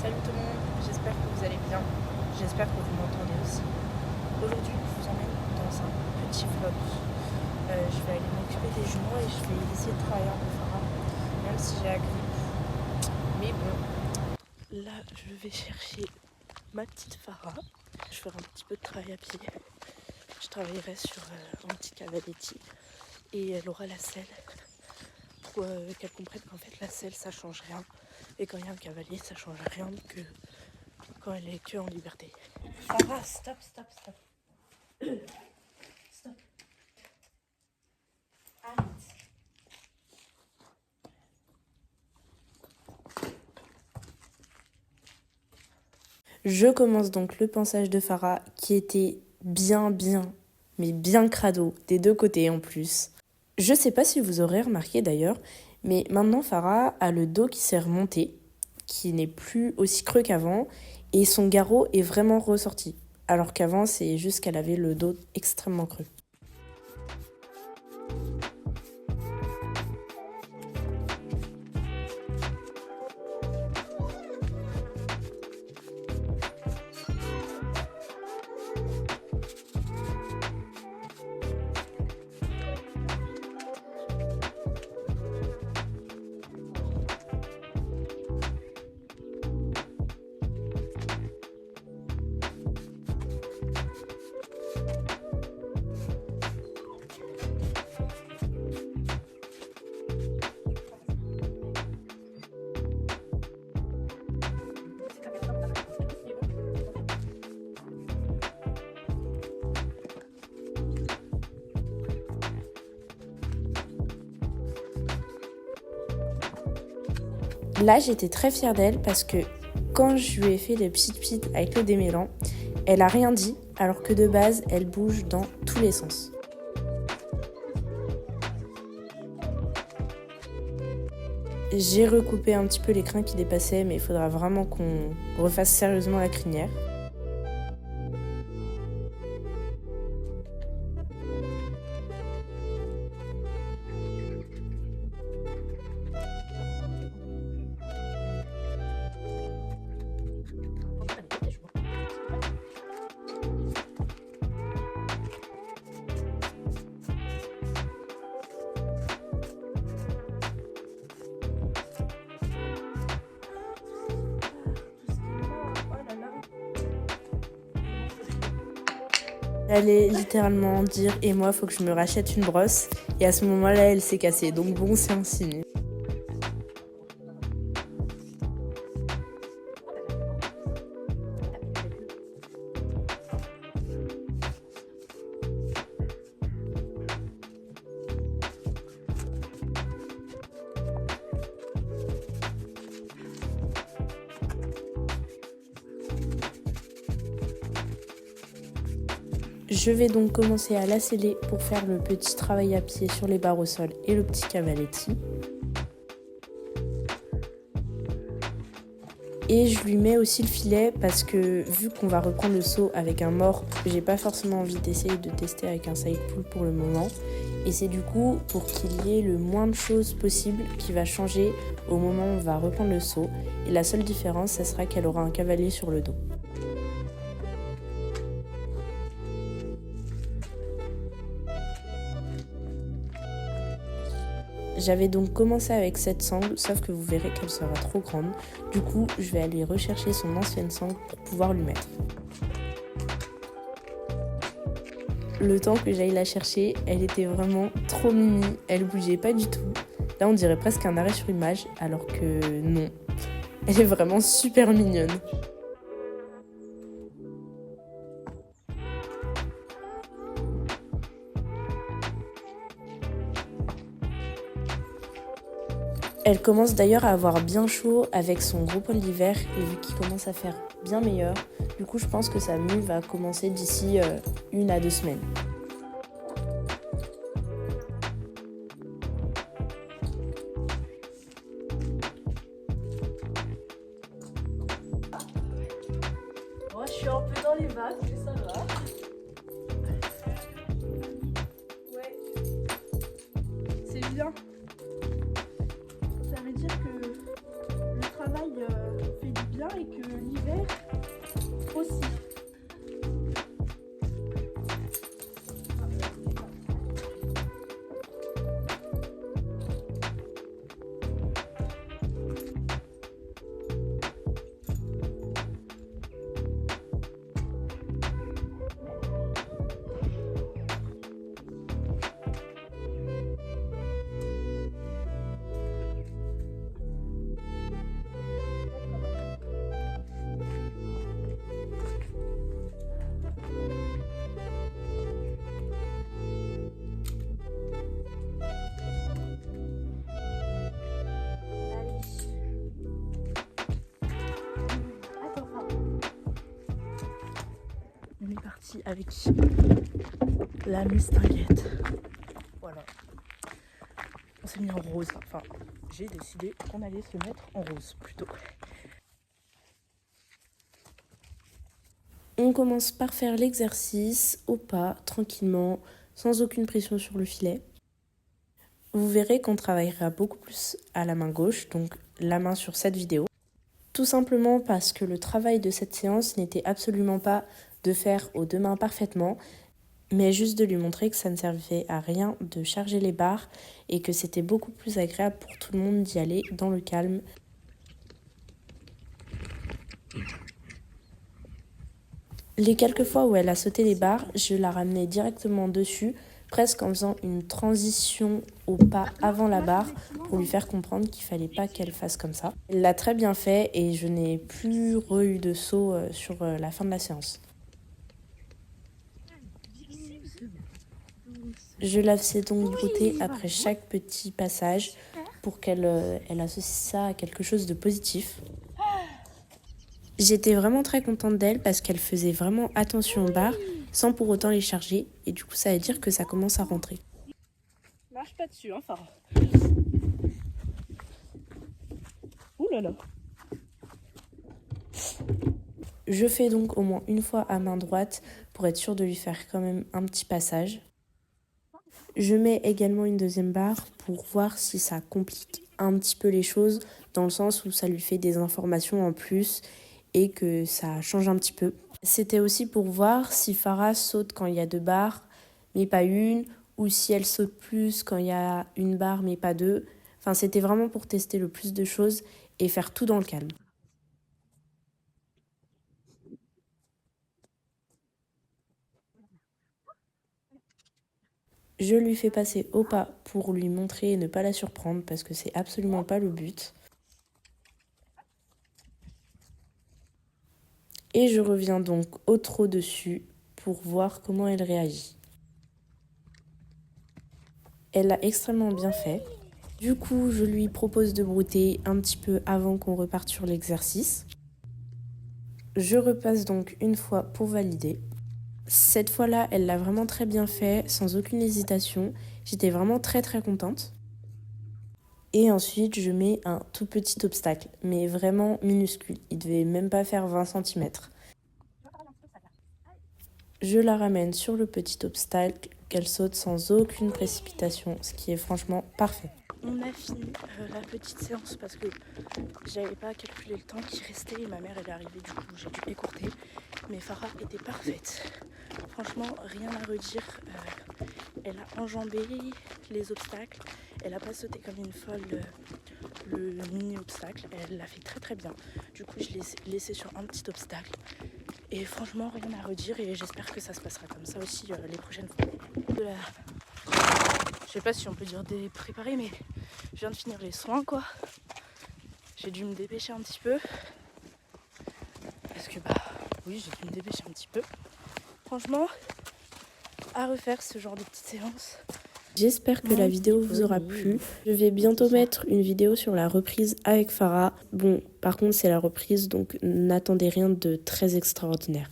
Salut tout le monde, j'espère que vous allez bien, j'espère que vous m'entendez aussi. Aujourd'hui, je vous emmène dans un petit vlog. Je vais aller m'occuper des jumeaux et je vais essayer de travailler un peu Farah, même si j'ai la grippe. Mais bon, là, je vais chercher ma petite Farah. Je ferai un petit peu de travail à pied. Je travaillerai sur un petit cavaletti et elle aura la selle pour qu'elle comprenne qu'en fait la selle ça change rien. Et quand il y a un cavalier, ça change rien que quand elle est que en liberté. Farah, stop. Stop. Arrête. Je commence donc le pansage de Farah qui était mais bien crado, des deux côtés en plus. Je sais pas si vous aurez remarqué d'ailleurs, mais maintenant Farah a le dos qui s'est remonté, qui n'est plus aussi creux qu'avant, et son garrot est vraiment ressorti. Alors qu'avant, c'est juste qu'elle avait le dos extrêmement creux. Là, j'étais très fière d'elle parce que quand je lui ai fait les petites avec le démêlant, elle a rien dit, alors que de base, elle bouge dans tous les sens. J'ai recoupé un petit peu les crins qui dépassaient, mais il faudra vraiment qu'on refasse sérieusement la crinière. J'allais littéralement dire « et moi, faut que je me rachète une brosse » et à ce moment-là, elle s'est cassée. Donc bon, c'est un signe. Je vais donc commencer à la sceller pour faire le petit travail à pied sur les barres au sol et le petit cavaletti. Et je lui mets aussi le filet parce que vu qu'on va reprendre le saut avec un mors, j'ai pas forcément envie d'essayer de tester avec un side pull pour le moment. Et c'est du coup pour qu'il y ait le moins de choses possible qui va changer au moment où on va reprendre le saut. Et la seule différence, ça sera qu'elle aura un cavalier sur le dos. J'avais donc commencé avec cette sangle, sauf que vous verrez qu'elle sera trop grande. Du coup, je vais aller rechercher son ancienne sangle pour pouvoir lui mettre. Le temps que j'aille la chercher, elle était vraiment trop mimi, elle bougeait pas du tout. Là, on dirait presque un arrêt sur image, alors que non. Elle est vraiment super mignonne. Elle commence d'ailleurs à avoir bien chaud avec son gros poil d'hiver et vu qu'il commence à faire bien meilleur, du coup je pense que sa mue va commencer d'ici 1 à 2 semaines. Moi je suis un peu dans les vagues, mais ça va. Ouais, c'est bien. Ça veut dire que le travail fait du bien. bien et que l'hiver aussi. On est parti avec la mistinguette. Voilà. On s'est mis en rose. Enfin, j'ai décidé qu'on allait se mettre en rose plutôt. On commence par faire l'exercice au pas, tranquillement, sans aucune pression sur le filet. Vous verrez qu'on travaillera beaucoup plus à la main gauche, donc la main sur cette vidéo. Tout simplement parce que le travail de cette séance n'était absolument pas de faire aux deux mains parfaitement, mais juste de lui montrer que ça ne servait à rien de charger les barres et que c'était beaucoup plus agréable pour tout le monde d'y aller dans le calme. Les quelques fois où elle a sauté les barres, je la ramenais directement dessus, presque en faisant une transition au pas avant la barre pour lui faire comprendre qu'il fallait pas qu'elle fasse comme ça. Elle l'a très bien fait et je n'ai plus eu de saut sur la fin de la séance. Je la faisais donc brouter après chaque petit passage pour qu'elle associe ça à quelque chose de positif. J'étais vraiment très contente d'elle parce qu'elle faisait vraiment attention aux barres sans pour autant les charger et du coup ça veut dire que ça commence à rentrer. Marche pas dessus, hein, Farah. Ouh là là. Je fais donc au moins une fois à main droite pour être sûre de lui faire quand même un petit passage. Je mets également une deuxième barre pour voir si ça complique un petit peu les choses, dans le sens où ça lui fait des informations en plus et que ça change un petit peu. C'était aussi pour voir si Farah saute quand il y a 2 barres, mais pas une, ou si elle saute plus quand il y a 1 barre, mais pas 2. Enfin, c'était vraiment pour tester le plus de choses et faire tout dans le calme. Je lui fais passer au pas pour lui montrer et ne pas la surprendre parce que c'est absolument pas le but. Et je reviens donc au trot dessus pour voir comment elle réagit. Elle l'a extrêmement bien fait. Du coup, je lui propose de brouter un petit peu avant qu'on reparte sur l'exercice. Je repasse donc une fois pour valider. Cette fois-là, elle l'a vraiment très bien fait, sans aucune hésitation. J'étais vraiment très contente. Et ensuite, je mets un tout petit obstacle, mais vraiment minuscule. Il devait même pas faire 20 cm. Je la ramène sur le petit obstacle, qu'elle saute sans aucune précipitation, ce qui est franchement parfait. On a fini la petite séance parce que j'avais pas calculé le temps qui restait et ma mère elle est arrivée, du coup j'ai dû écourter. Mais Farah était parfaite. Franchement, rien à redire. Elle a enjambé les obstacles. Elle a pas sauté comme une folle le mini-obstacle. Elle l'a fait très bien. Du coup, je l'ai laissé sur un petit obstacle. Et franchement, rien à redire. Et j'espère que ça se passera comme ça aussi les prochaines fois. Je sais pas si on peut dire préparé, mais je viens de finir les soins, quoi. J'ai dû me dépêcher un petit peu. Parce que, oui, j'ai dû me dépêcher un petit peu. Franchement, à refaire ce genre de petite séance. J'espère que la vidéo vous aura plu. Je vais bientôt mettre une vidéo sur la reprise avec Farah. Bon, par contre, c'est la reprise, donc n'attendez rien de très extraordinaire.